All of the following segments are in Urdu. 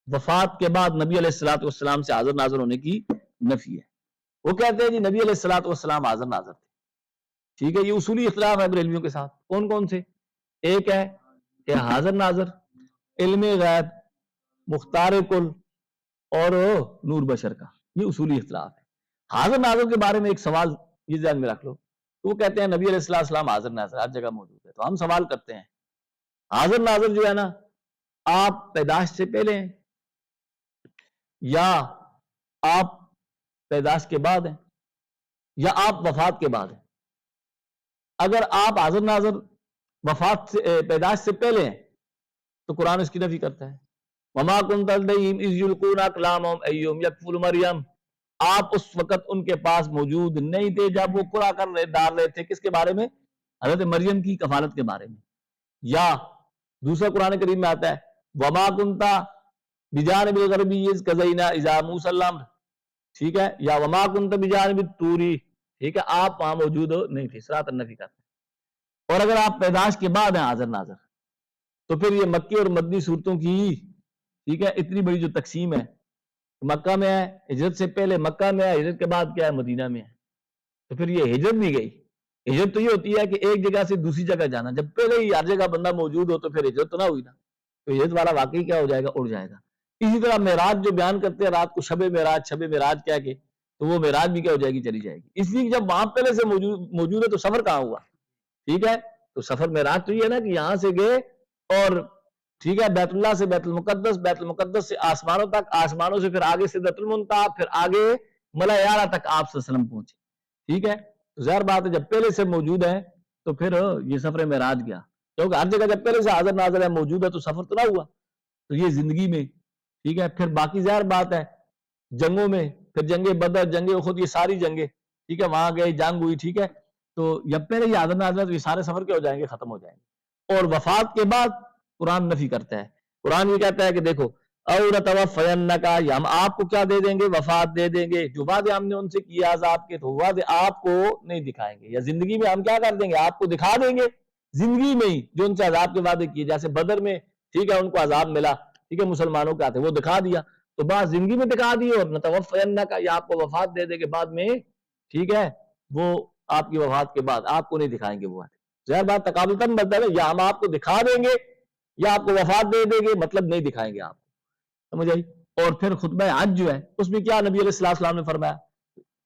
وفات کے بعد نبی علیہ الصلوۃ والسلام سے حاضر ناظر ہونے کی نفی ہے. وہ کہتے ہیں جی نبی علیہ الصلوۃ والسلام حاضر ناظر تھے. ٹھیک ہے, یہ اصولی اختلاف ہے بریلویوں کے ساتھ. کون کون سے؟ ایک ہے کہ حاضر ناظر, علم غیب, مختار کل اور نور بشر کا, یہ اصولی اختلاف ہے. حاضر ناظر کے بارے میں ایک سوال یہ ذہن میں رکھ لو. وہ کہتے ہیں نبی علیہ السلام حاضر ناظر ہر جگہ موجود ہے. تو ہم سوال کرتے ہیں حاضر ناظر جو ہے نا آپ پیدائش سے پہلے ہیں یا آپ پیدائش کے بعد ہیں یا آپ وفات کے بعد ہیں؟ اگر آپ حاضر ناظر وفات سے پیدائش سے پہلے ہیں تو قرآن اس کی نفی کرتا ہے. وما كنت لديهم اذ يلقون اقلامهم ايهم يكفل مریم, آپ اس وقت ان کے پاس موجود نہیں تھے جب وہ قرآ ڈال رہے تھے. کس کے بارے میں؟ حضرت مریم کی کفالت کے بارے میں. یا دوسرا قرآن کریم میں آتا ہے وما كنت بجانب الغربی اذ قضینا الی موسی الامر, ٹھیک ہے, یا وما كنت بجانب الطور, ٹھیک ہے, آپ وہاں موجود نہیں تھے. صراط النفی کرتے ہیں. اور اگر آپ پیدائش کے بعد ہیں حاضر ناظر تو پھر یہ مکی اور مدنی صورتوں کی, ٹھیک ہے, اتنی بڑی جو تقسیم ہے, مکہ میں ہے ہجرت سے پہلے مکہ میں ہے, ہجرت کے بعد کیا ہے مدینہ میں ہے. تو پھر یہ ہجرت نہیں گئی. ہجرت تو یہ ہوتی ہے کہ ایک جگہ سے دوسری جگہ جانا. جب پہلے ہی ہر جگہ بندہ موجود ہو تو پھر ہجرت تو نہ ہوئی نا. تو ہجرت والا واقعی کیا ہو جائے گا, اڑ جائے گا. اسی طرح معراج جو بیان کرتے ہیں رات کو شب معراج کہہ کے, تو وہ معراج بھی کیا ہو جائے گی, چلی جائے گی. اس لیے جب وہاں پہلے سے موجود ہے تو سفر کہاں ہوا؟ ٹھیک ہے, تو سفر معراج تو یہ ہے نا کہ یہاں سے گئے اور ٹھیک ہے بیت اللہ سے بیت المقدس, بیت المقدس سے آسمانوں تک, آسمانوں سے پھر آگے سدرۃ المنتہا, پھر آگے ملا اعلیٰ تک آپ صلی اللہ علیہ وسلم پہنچے. ٹھیک ہے, ظاہر بات ہے جب پہلے سے موجود ہے تو پھر یہ سفر معراج گیا, کیونکہ ہر جگہ جب پہلے سے حاضر ناظر ہے موجود ہے تو سفر تو نہ ہوا. تو یہ زندگی میں, ٹھیک ہے, پھر باقی ظاہر بات ہے جنگوں میں, پھر جنگ بدر, جنگ احد, یہ ساری جنگیں, ٹھیک ہے, وہاں گئے, جنگ ہوئی, ٹھیک ہے. تو جب پہلے یہ حاضر ناظر تو یہ سارے سفر کیا ہو جائیں گے, ختم ہو جائیں گے. اور وفات کے بعد قرآن نفی کرتا ہے. قرآن یہ کہتا ہے کہ دیکھو او نتوفینک, یا ہم آپ کو کیا دے دیں گے, وفات دے دیں گے. جو وعدے ہم نے ان سے کیا عذاب کے, تو وعدے آپ کو نہیں دکھائیں گے. یا زندگی میں ہم کیا کر دیں گے, آپ کو دکھا دیں گے زندگی میں ہی جو ان سے عذاب کے وعدے کیے. جیسے بدر میں, ٹھیک ہے, ان کو عذاب ملا, ٹھیک ہے, مسلمانوں کے ہاتھ وہ دکھا دیا. تو بعض زندگی میں دکھا دی, اور نتوفینک, یا آپ کو وفات دے دیں گے بعد میں, ٹھیک ہے, وہ آپ کی وفات کے بعد آپ کو نہیں دکھائیں گے وہ وعدے. ظاہر بات تقابلتاً بدل ہے, یا ہم آپ کو دکھا دیں گے یا آپ کو وفات دے دیں گے, مطلب نہیں دکھائیں گے آپ کو. سمجھ آئی؟ اور پھر خطبہ حج جو ہے اس میں کیا نبی علیہ السلام نے فرمایا,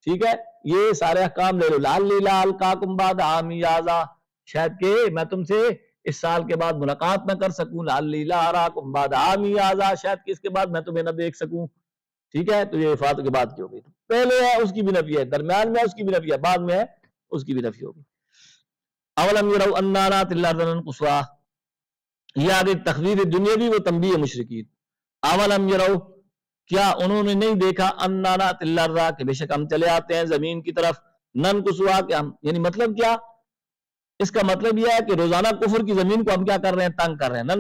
ٹھیک ہے, یہ سارے احکام لے لو. لعلی القاکم بعد عامی ھذا, شاید کہ میں تم سے اس سال کے بعد ملاقات نہ کر سکوں. لعلی لا اراکم بعد عامی ھذا, شاید کہ اس کے بعد میں تمہیں نہ دیکھ سکوں. ٹھیک ہے, تو یہ وفات کے بعد کی ہو گئی. پہلے ہے اس کی بھی نفی ہے, درمیان میں ہے اس کی بھی نفی ہے, بعد میں ہے اس کی بھی نفی ہوگی. اولم یروا انا ناتی الارض ننقصها, یہ آگے تخویف دنیاوی و تنبیہ مشرکین. اولم یروا, کیا انہوں نے نہیں دیکھا, انا ناتی الارض, کہ بے شک ہم چلے آتے ہیں زمین کی طرف, ننقصها, کہ ہم, یعنی مطلب کیا, اس کا مطلب یہ ہے کہ روزانہ کفر کی زمین کو ہم کیا کر رہے ہیں, تنگ کر رہے ہیں.